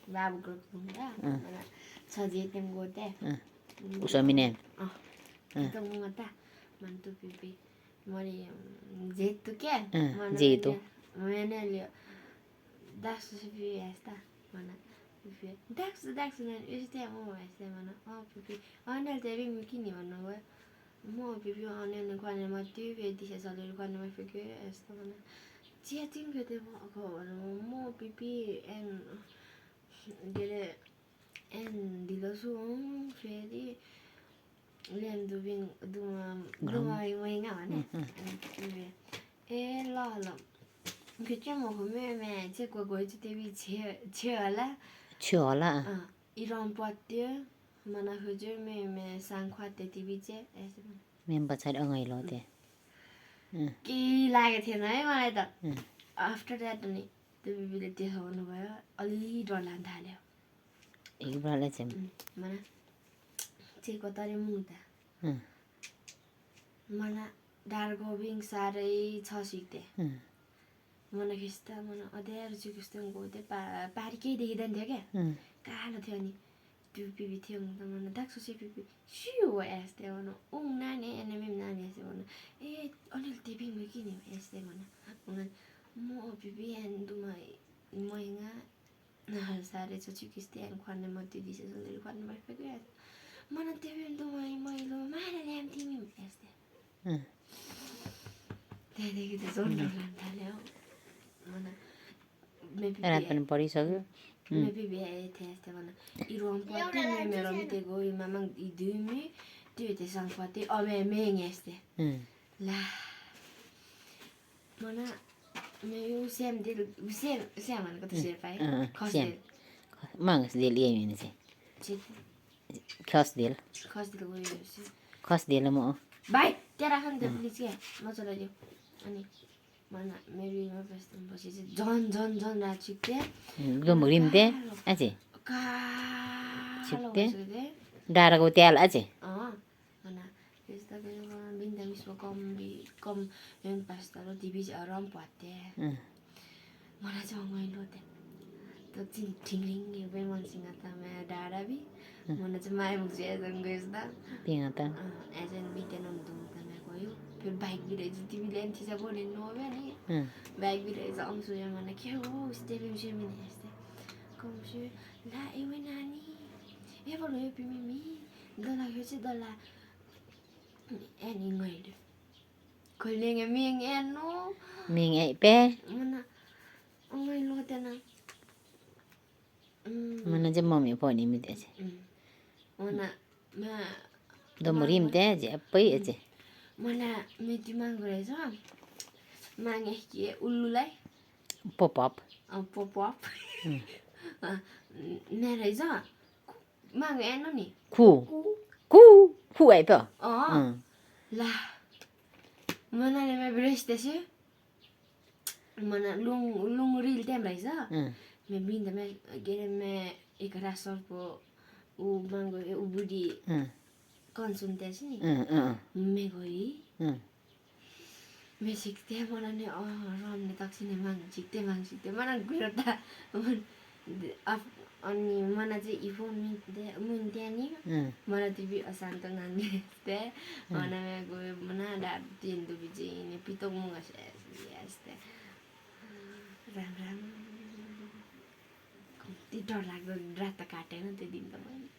babu grupunga mana chaje tem gote Usamine. kita mungata mantu pipi mari jetu ke mana jetu. mana le das pipi esta mana pipi das nan este mo este mana pipi anel te bi mikini mana wa mo pipi anel kwane ma tivi dise salir kwane ma fike esta mana chia ting ke te mo pipi en gele en dilosu fedi len dubin duma nga ne e la que mo me che ko go te bi che ala iron patte mana huje me sang khwate ti bi che Mem bachai angai lo te. कि लागेको थिएन है मलाई त after that अनि त्यो बिबीले देखाउनु भयो अलि डर लाग्न थाल्यो एकबारले चाहिँ mana चेको तरे मुता mana dargo bing sarai छ सिक्थे mana खिस्ता mana अध्यारो चाहिँ कस्तो गयो पारी केही देखिँदैन थियो क्या कालो थियो अनि त्यो बिबी थियो त mana दाक्सो से बिबी सियो यस्तै भनौँ ऊ नानी एनएमएम नानी यस्तै भनौँ ए अनिल टिभी मै किन यस्तै भनौँ म बिबी एन्डुमा मैगा सारे छ चिकिस्ते एन्ड खाने मती दिसे सन्दरी खाने मै फेके mana टिभी एन्डुमा मैलो मारे ल्याम तिमी यस्तै त्यहाँदेखि त जोड लाग्न थाल्यो mana रात पनि पढिसक्यो Maybe be a test on Iron Potter, Merote go in Mamma Idumi, do it is unquati, or a main este. La Mona, may you send salmon got to say, Cosdale. Mangas deal in Cosdale. Cosdale more. Bye, there are 100 please, yeah, not so you. Mana maybe my best was John that chick there. Go murim there, as it. Darago tell as it. Mana is the being the miss will come young pastor or divis around what there. Mana song my lord. The tingling you when one sing at the Darabi. One of my books and goes that. Being at them. As in beaten on doom than I go you. Baik bila TV lain tidak boleh novel ni. Baik bila itu angsu yang mana kira step macam ni este. Kau mesti lah ibu nani. Boleh pimimi. Dah kerja dah any ngade. Kau lengan ming eno. Ming pe. Mana ngai lo tena. Mana je mami pun ni mesti. Mana Do murim deh je apa je. Mana meti manggore so mange ki ululai Pop up ne reza mange eno ni ku ai pe la mana ne me breste se mana lung ril tem reza me binda me gere me ikara sorpo u mango u budi konsultasi ni me goi me sikte mana ne ram ne taksi ne mang sikte mana gura ta ani mana je iphone min de ni mana tv asanto nande te mana me goi mana da tin du biji ne pitong mo ga este ram ti dor लाग्दो रात काटेन त्यो दिन त मैले